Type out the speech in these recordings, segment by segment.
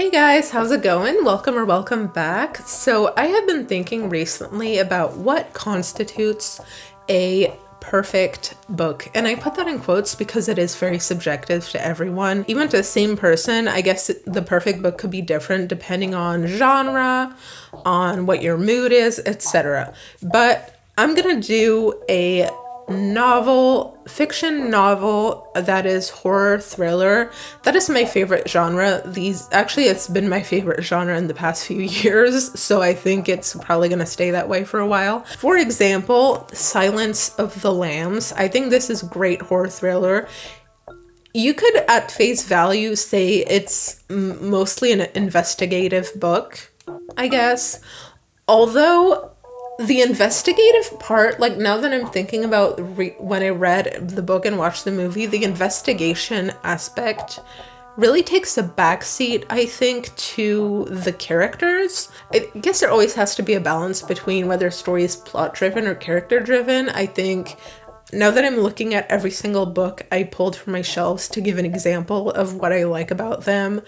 Hey guys, how's it going? Welcome or welcome back. So I have been thinking recently about what constitutes a perfect book. And I put that in quotes because it is very subjective to everyone. Even to the same person, I guess the perfect book could be different depending on genre, on what your mood is, etc. But I'm gonna do a fiction novel that is horror thriller. That is my favorite genre. It's been my favorite genre in the past few years, so I think it's probably going to stay that way for a while. For example, Silence of the Lambs. I think this is great horror thriller. You could at face value say it's mostly an investigative book, I guess. Although the investigative part, like now that I'm thinking about when I read the book and watched the movie, the investigation aspect really takes a backseat, I think, to the characters. I guess there always has to be a balance between whether a story is plot-driven or character-driven. I think now that I'm looking at every single book I pulled from my shelves to give an example of what I like about them,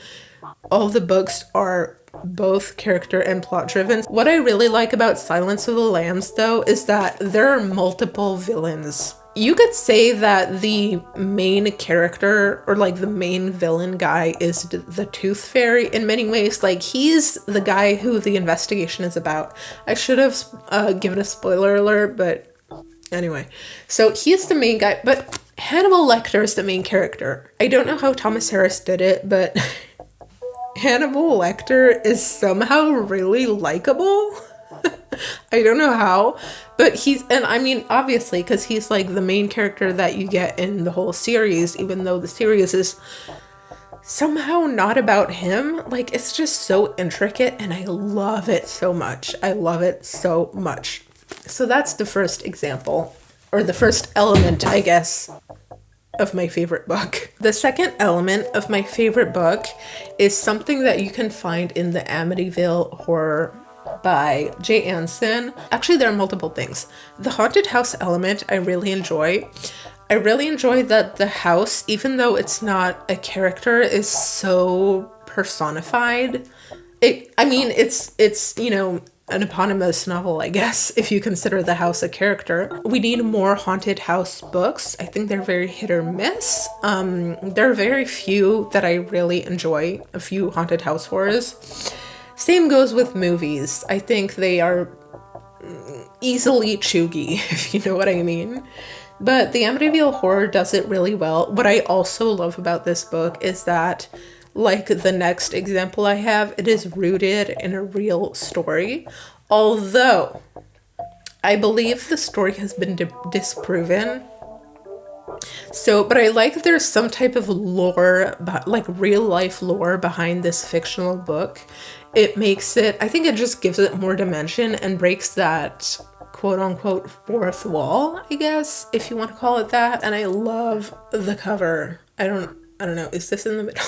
all the books are both character and plot driven. What I really like about Silence of the Lambs, though, is that there are multiple villains. You could say that the main character, or like the main villain guy, is the Tooth Fairy in many ways. Like, he's the guy who the investigation is about. I should have given a spoiler alert, but anyway. So he's the main guy, but Hannibal Lecter is the main character. I don't know how Thomas Harris did it, but Hannibal Lecter is somehow really likable. I don't know how, but obviously, because he's like the main character that you get in the whole series, even though the series is somehow not about him. Like, it's just so intricate and I love it so much. I love it so much. So that's the first example, or the first element, I guess, of my favorite book. The second element of my favorite book is something that you can find in the Amityville horror by J. Ansen. Actually, there are multiple things. The haunted house element I really enjoy. I really enjoy that the house, even though it's not a character, is so personified. It's an eponymous novel, I guess, if you consider the house a character. We need more haunted house books. I think they're very hit or miss. There are very few that I really enjoy, a few haunted house horrors. Same goes with movies. I think they are easily chuggy, if you know what I mean. But the Amityville horror does it really well. What I also love about this book is that, like the next example I have, it is rooted in a real story. Although, I believe the story has been disproven. But I like there's some type of lore, like real life lore behind this fictional book. It makes it, I think it just gives it more dimension and breaks that quote unquote fourth wall, I guess, if you want to call it that. And I love the cover. I don't know, is this in the middle?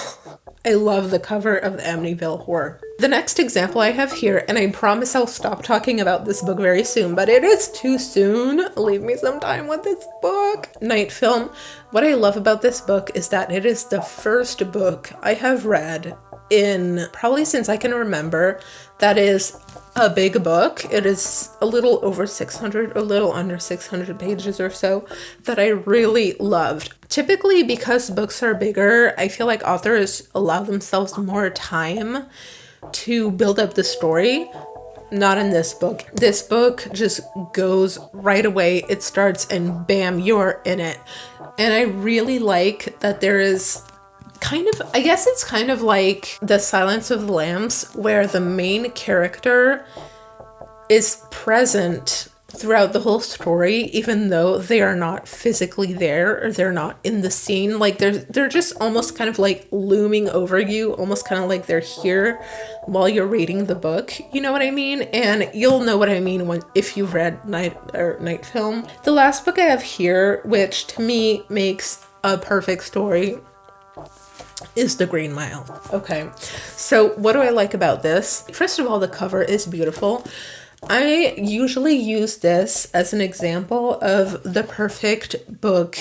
I love the cover of the Amityville horror. The next example I have here, and I promise I'll stop talking about this book very soon, but it is too soon. Leave me some time with this book. Night Film. What I love about this book is that it is the first book I have read in probably since I can remember that is a big book. It is a little over 600, a little under 600 pages or so, that I really loved. Typically, because books are bigger, I feel like authors allow themselves more time to build up the story. Not in this book. This book just goes right away. It starts and bam, you're in it. And I really like that there is I guess it's kind of like the Silence of the Lambs, where the main character is present throughout the whole story, even though they are not physically there or they're not in the scene. Like they're just almost kind of like looming over you, almost kind of like they're here while you're reading the book. You know what I mean? And you'll know what I mean if you've read Night Film. The last book I have here, which to me makes a perfect story, is The Green Mile. Okay, so what do I like about this? First of all, the cover is beautiful. I usually use this as an example of the perfect book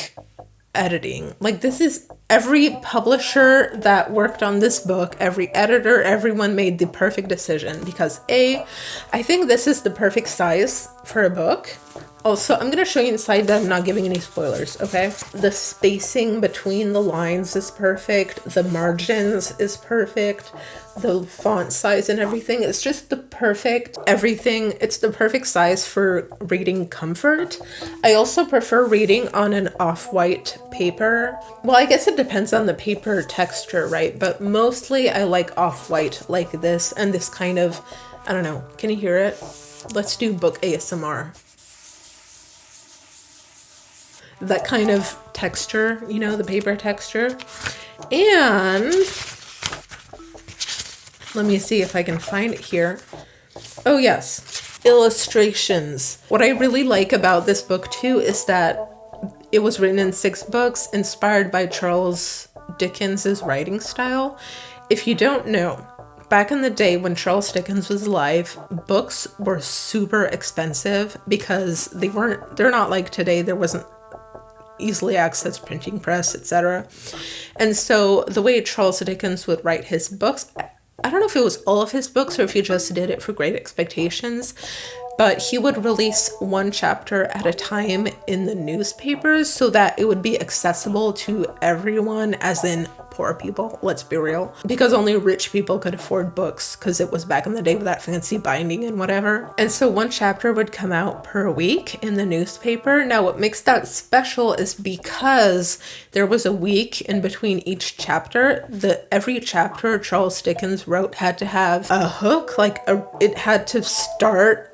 editing. Like, this is every publisher that worked on this book, every editor, everyone made the perfect decision because I think this is the perfect size for a book. Also, I'm going to show you inside that I'm not giving any spoilers, okay? The spacing between the lines is perfect. The margins is perfect. The font size and everything. It's just the perfect everything. It's the perfect size for reading comfort. I also prefer reading on an off-white paper. Well, I guess it depends on the paper texture, right? But mostly I like off-white like this and this kind of, I don't know. Can you hear it? Let's do book ASMR. That kind of texture, you know, the paper texture. And let me see if I can find it here. Oh yes, illustrations. What I really like about this book too is that it was written in 6 books inspired by Charles Dickens's writing style. If you don't know, back in the day when Charles Dickens was alive, books were super expensive because they're not like today. There wasn't easily accessed printing press, etc. And so the way Charles Dickens would write his books, I don't know if it was all of his books or if he just did it for Great Expectations, but he would release 1 chapter at a time in the newspapers so that it would be accessible to everyone, as in poor people, let's be real, because only rich people could afford books because it was back in the day with that fancy binding and whatever. And so 1 chapter would come out per week in the newspaper. Now what makes that special is because there was a week in between each chapter. Every chapter Charles Dickens wrote had to have a hook, it had to start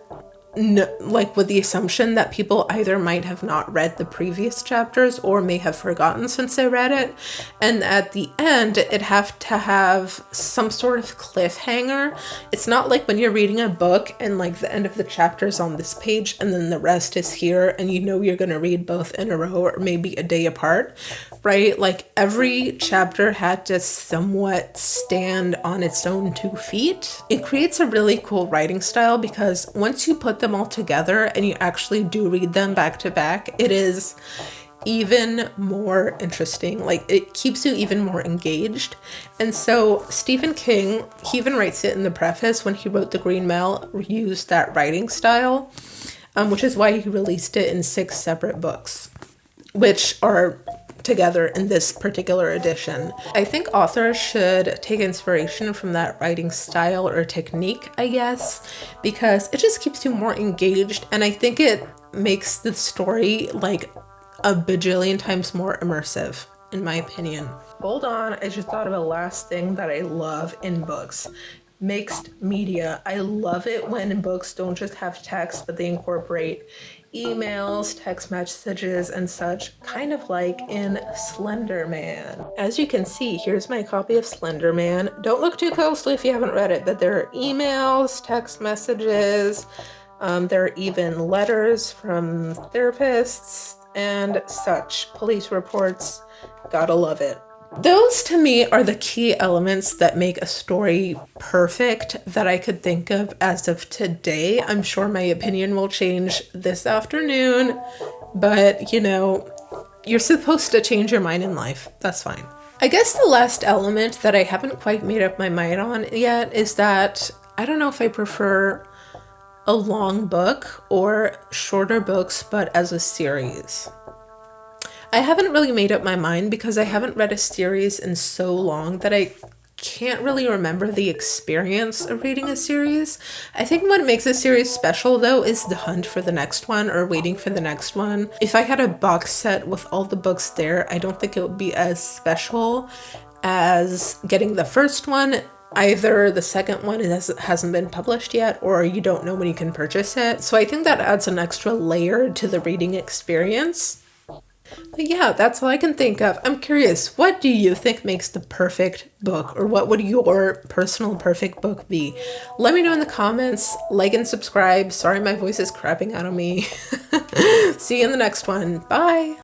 like with the assumption that people either might have not read the previous chapters or may have forgotten since they read it. And at the end, it'd have to have some sort of cliffhanger. It's not like when you're reading a book and like the end of the chapter is on this page and then the rest is here and you know you're going to read both in a row or maybe a day apart, right? Like every chapter had to somewhat stand on its own 2 feet. It creates a really cool writing style because once you put them all together and you actually do read them back to back, it is even more interesting. Like it keeps you even more engaged. And so Stephen King, he even writes it in the preface when he wrote The Green Mile, used that writing style, which is why he released it in 6 separate books, which are together in this particular edition. I think authors should take inspiration from that writing style or technique, I guess, because it just keeps you more engaged, and I think it makes the story like a bajillion times more immersive, in my opinion. Hold on, I just thought of a last thing that I love in books. Mixed media. I love it when books don't just have text, but they incorporate emails, text messages, and such, kind of like in SlenderMan. As you can see, here's my copy of SlenderMan. Don't look too closely if you haven't read it, but there are emails, text messages, there are even letters from therapists and such, police reports. Gotta love it. Those to me are the key elements that make a story perfect that I could think of as of today. I'm sure my opinion will change this afternoon, but you know, you're supposed to change your mind in life. That's fine. I guess the last element that I haven't quite made up my mind on yet is that I don't know if I prefer a long book or shorter books, but as a series. I haven't really made up my mind because I haven't read a series in so long that I can't really remember the experience of reading a series. I think what makes a series special though is the hunt for the next one or waiting for the next one. If I had a box set with all the books there, I don't think it would be as special as getting the first one. Either the second one hasn't been published yet or you don't know when you can purchase it. So I think that adds an extra layer to the reading experience. But yeah, that's all I can think of. I'm curious, what do you think makes the perfect book, or what would your personal perfect book be? Let me know in the comments, like and subscribe. Sorry my voice is crapping out on me. See you in the next one. Bye!